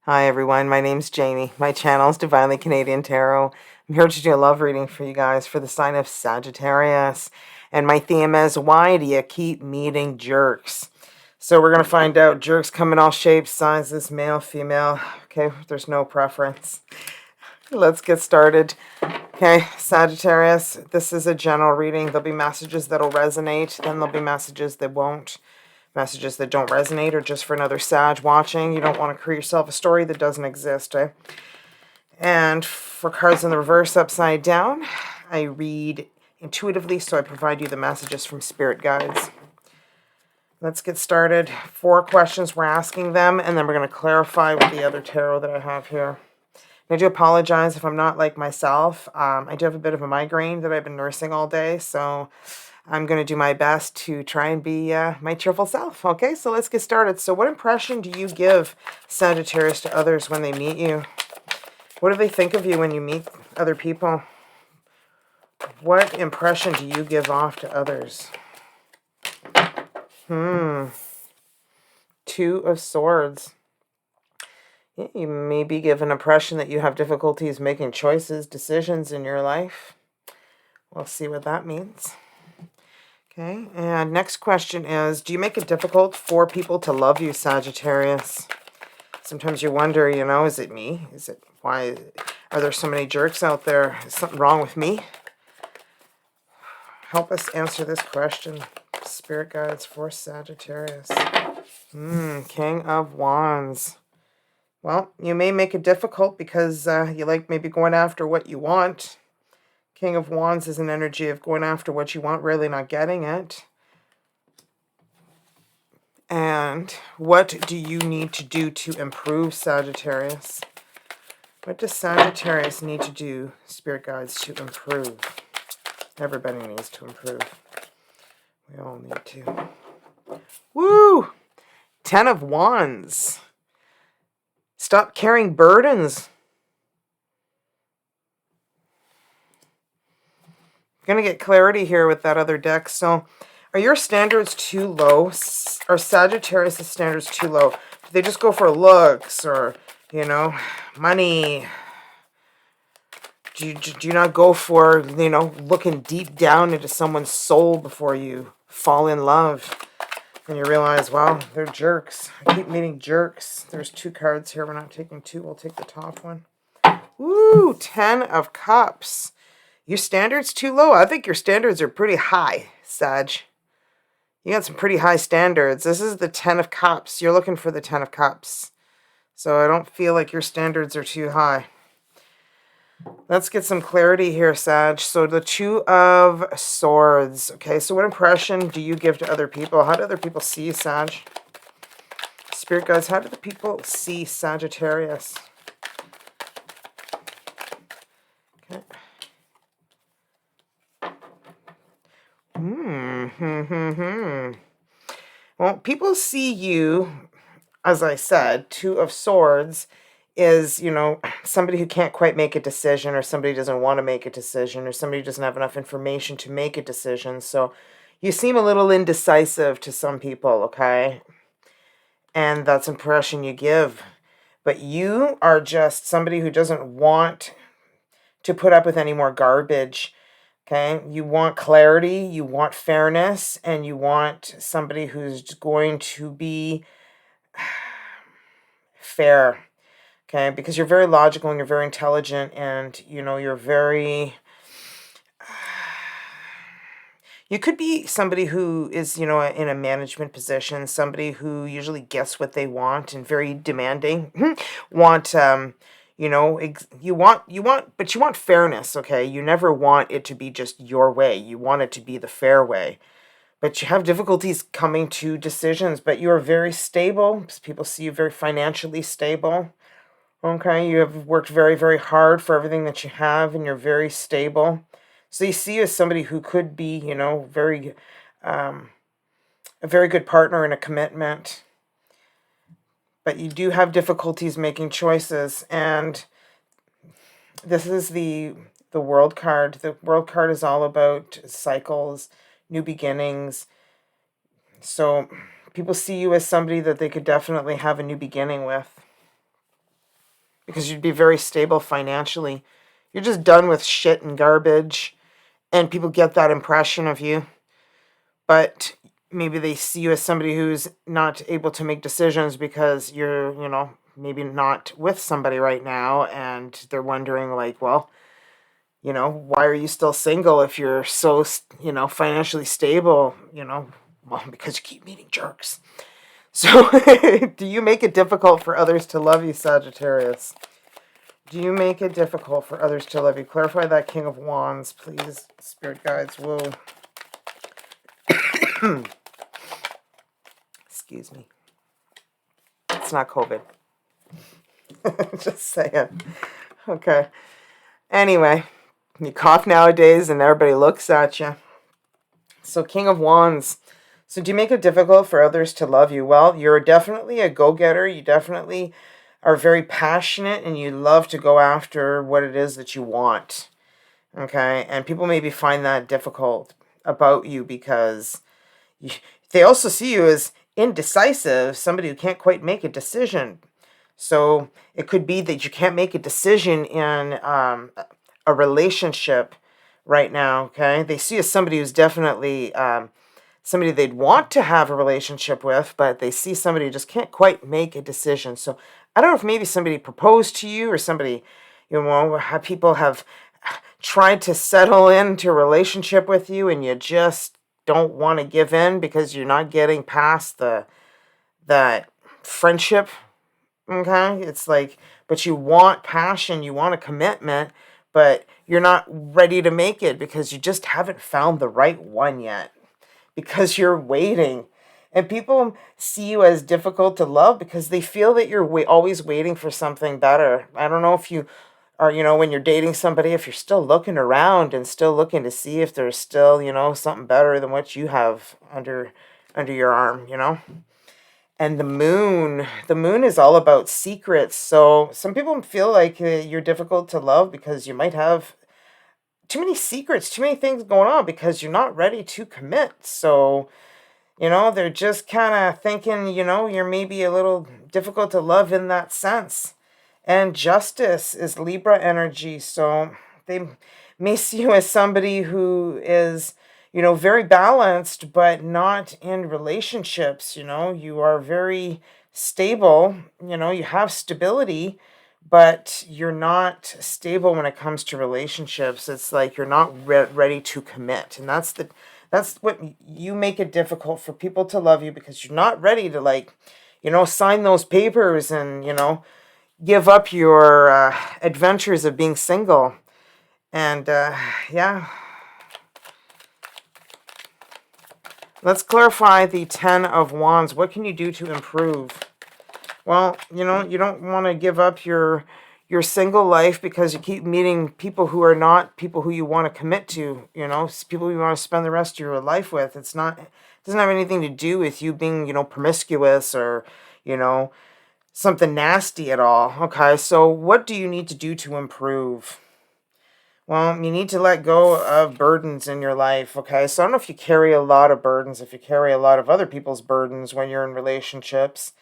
Hi everyone, my name's Jaime. My channel is Divinely Canadian Tarot. I'm here to do a love reading for you guys for the sign of Sagittarius. And my theme is, why do you keep meeting jerks? So we're going to find out. Jerks come in all shapes, sizes, male, female. Okay, there's no preference. Let's get started. Okay, Sagittarius, this is a general reading. There'll be messages that'll resonate, then there'll be messages that won't. Messages that don't resonate or just for another Sag watching. You don't want to create yourself a story that doesn't exist. And for cards in the reverse upside down, I read intuitively, so I provide you the messages from spirit guides. Let's get started. 4 questions we're asking them, and then we're going to clarify with the other tarot that I have here. And I do apologize if I'm not like myself. I do have a bit of a migraine that I've been nursing all day, so I'm going to do my best to try and be my cheerful self. Okay, so let's get started. So what impression do you give, Sagittarius, to others when they meet you? What do they think of you when you meet other people? What impression do you give off to others? 2 of Swords. Yeah, you maybe give an impression that you have difficulties making choices, decisions in your life. We'll see what that means. Okay, and next question is, do you make it difficult for people to love you, Sagittarius? Sometimes you wonder, is it me? Why are there so many jerks out there? Is something wrong with me? Help us answer this question. Spirit guides for Sagittarius. King of Wands. Well, you may make it difficult because you like maybe going after what you want. King of Wands is an energy of going after what you want, really not getting it. And what do you need to do to improve, Sagittarius? What does Sagittarius need to do, spirit guides, to improve? Everybody needs to improve. We all need to. Woo! 10 of Wands. Stop carrying burdens. Going to get clarity here with that other deck. So, are your standards too low? Are Sagittarius' standards too low? Do they just go for looks or, money? Do you not go for, looking deep down into someone's soul before you fall in love? And you realize, wow, they're jerks. I keep meeting jerks. There's 2 cards here. We're not taking 2. We'll take the top one. Woo! 10 of Cups. Your standards too low? I think your standards are pretty high, Sag. You got some pretty high standards. This is the 10 of Cups. You're looking for the 10 of Cups. So I don't feel like your standards are too high. Let's get some clarity here, Sag. So the 2 of Swords. Okay, so what impression do you give to other people? How do other people see you, Sag? Spirit guides, how do the people see Sagittarius? Okay. Well, people see you, as I said, 2 of Swords is, somebody who can't quite make a decision, or somebody who doesn't want to make a decision, or somebody who doesn't have enough information to make a decision. So you seem a little indecisive to some people, okay? And that's impression you give. But you are just somebody who doesn't want to put up with any more garbage. Okay, you want clarity, you want fairness, and you want somebody who's going to be fair. Okay, because you're very logical and you're very intelligent, and you're very... You could be somebody who is, in a management position, somebody who usually gets what they want and very demanding. But you want fairness, okay? You never want it to be just your way. You want it to be the fair way. But you have difficulties coming to decisions, but you are very stable. People see you very financially stable. Okay, you have worked very, very hard for everything that you have, and you're very stable. So you see you as somebody who could be, a very good partner in a commitment. But you do have difficulties making choices, and this is the World card. The World card is all about cycles, new beginnings. So people see you as somebody that they could definitely have a new beginning with. because you'd be very stable financially. You're just done with shit and garbage, and people get that impression of you. But maybe they see you as somebody who's not able to make decisions because you're, maybe not with somebody right now, and they're wondering, like, well, why are you still single if you're so, financially stable? Well, because you keep meeting jerks. So, do you make it difficult for others to love you, Sagittarius? Do you make it difficult for others to love you? Clarify that King of Wands, please, Spirit Guides. Whoa. Excuse me. It's not COVID. Just saying. Okay. Anyway, you cough nowadays and everybody looks at you. So, King of Wands. So, do you make it difficult for others to love you? Well, you're definitely a go-getter. You definitely are very passionate and you love to go after what it is that you want. Okay? And people maybe find that difficult about you because they also see you as indecisive, somebody who can't quite make a decision. So it could be that you can't make a decision in a relationship right now, okay? They see you as somebody who's definitely somebody they'd want to have a relationship with, but they see somebody who just can't quite make a decision. So I don't know if maybe somebody proposed to you or somebody, people have tried to settle into a relationship with you and you just don't want to give in because you're not getting past that friendship. Okay? It's like, but you want passion, you want a commitment, but you're not ready to make it because you just haven't found the right one yet. Because you're waiting. And people see you as difficult to love because they feel that you're always waiting for something better. I don't know if you are, when you're dating somebody, if you're still looking around and still looking to see if there's still, something better than what you have under your arm, And the moon is all about secrets. So some people feel like you're difficult to love because you might have too many secrets, too many things going on because you're not ready to commit. So, they're just kind of thinking, you're maybe a little difficult to love in that sense. And justice is Libra energy. So they may see you as somebody who is, very balanced, but not in relationships. You are very stable, you have stability, but you're not stable when it comes to relationships. It's like you're not ready to commit. And that's what you make it difficult for people to love you because you're not ready to sign those papers and, give up your adventures of being single. And yeah. Let's clarify the 10 of Wands. What can you do to improve? Well, you don't want to give up your single life because you keep meeting people who are not people who you want to commit to, people you want to spend the rest of your life with. It doesn't have anything to do with you being, promiscuous or, something nasty at all. Okay, so what do you need to do to improve? Well, you need to let go of burdens in your life, okay? So I don't know if you carry a lot of burdens, if you carry a lot of other people's burdens when you're in relationships.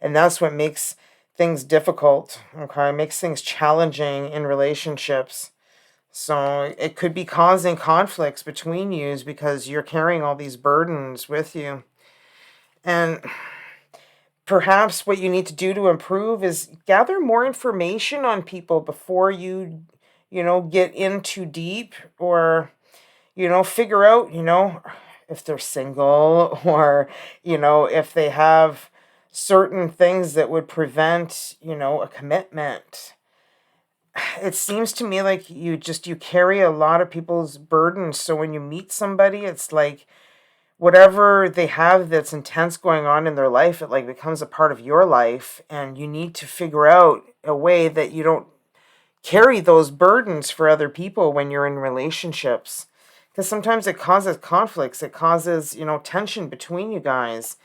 And that's what makes things difficult, okay? Makes things challenging in relationships. So it could be causing conflicts between you because you're carrying all these burdens with you. And perhaps what you need to do to improve is gather more information on people before you, get in too deep or, figure out, if they're single or, if they have certain things that would prevent, a commitment. It seems to me like you carry a lot of people's burdens. So when you meet somebody, it's like whatever they have that's intense going on in their life, it like becomes a part of your life. And you need to figure out a way that you don't carry those burdens for other people when you're in relationships. Because sometimes it causes conflicts. It causes, tension between you guys.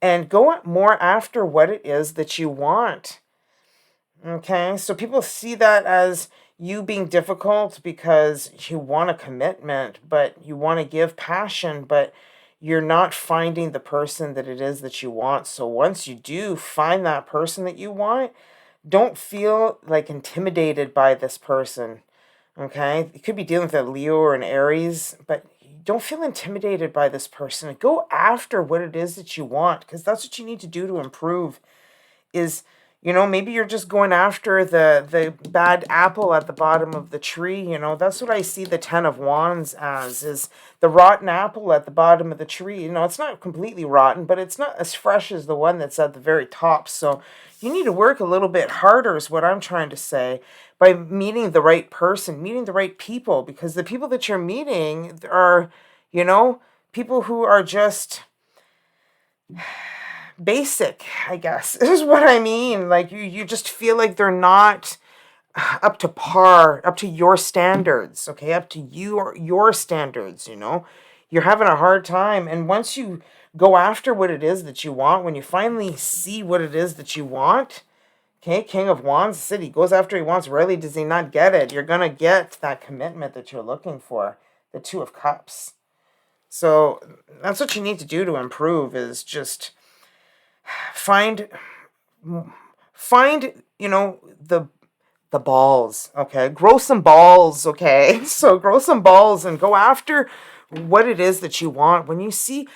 And go more after what it is that you want. Okay, so people see that as you being difficult because you want a commitment, but you want to give passion, but you're not finding the person that it is that you want. So once you do find that person that you want, don't feel like intimidated by this person. Okay, you could be dealing with a Leo or an Aries, but don't feel intimidated by this person. Go after what it is that you want, because that's what you need to do to improve. Is, maybe you're just going after the bad apple at the bottom of the tree. That's what I see the Ten of Wands as, is the rotten apple at the bottom of the tree. It's not completely rotten, but it's not as fresh as the one that's at the very top. So you need to work a little bit harder, is what I'm trying to say, by meeting the right person, meeting the right people, because the people that you're meeting are, people who are just basic, I guess, is what I mean. Like, you just feel like they're not up to par, up to your standards, okay? Up to your standards, You're having a hard time. And once you go after what it is that you want, when you finally see what it is that you want, okay, King of Wands, City goes after he wants. Rarely does he not get it. You're going to get that commitment that you're looking for, the Two of Cups. So that's what you need to do to improve, is just find the balls, okay? Grow some balls, okay? So grow some balls and go after what it is that you want. When you see,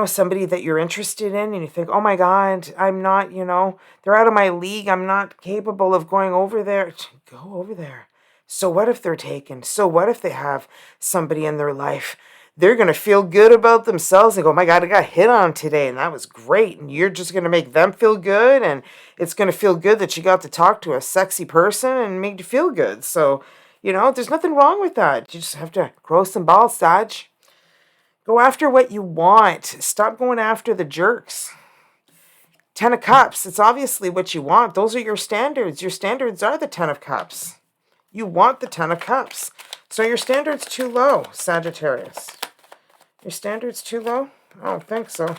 somebody that you're interested in and you think, oh my God, I'm not, they're out of my league, I'm not capable of going over there, go over there. So what if they're taken? So what if they have somebody in their life? They're going to feel good about themselves and go, oh my God, I got hit on today and that was great. And you're just going to make them feel good. And it's going to feel good that you got to talk to a sexy person and make you feel good. So, there's nothing wrong with that. You just have to grow some balls, Sag. Go after what you want. Stop going after the jerks. Ten of Cups. It's obviously what you want. Those are your standards. Your standards are the Ten of Cups. You want the Ten of Cups. So your standard's too low, Sagittarius. Your standard's too low? I don't think so.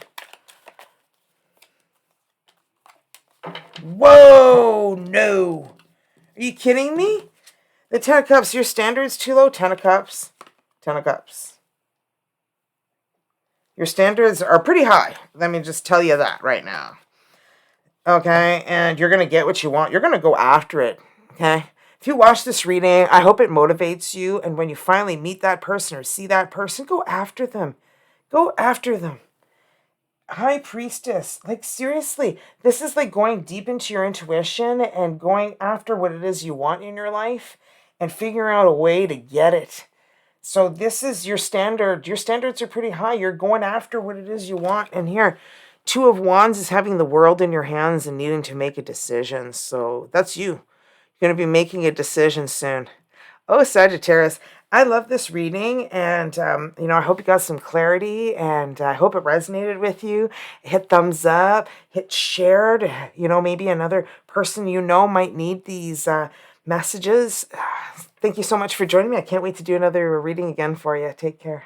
Whoa, no. Are you kidding me? The Ten of Cups, your standard's too low. Ten of Cups. Ten of Cups. Your standards are pretty high. Let me just tell you that right now. Okay, and you're going to get what you want. You're going to go after it, okay? If you watch this reading, I hope it motivates you. And when you finally meet that person or see that person, go after them. Go after them. High Priestess. Like, seriously, this is like going deep into your intuition and going after what it is you want in your life and figuring out a way to get it. So this is your standard. Your standards are pretty high. You're going after what it is you want. And here, Two of Wands is having the world in your hands and needing to make a decision. So that's you. You're going to be making a decision soon. Oh, Sagittarius, I love this reading, and I hope you got some clarity, and I hope it resonated with you. Hit thumbs up, hit shared. Maybe another person might need these messages. Thank you so much for joining me. I can't wait to do another reading again for you. Take care.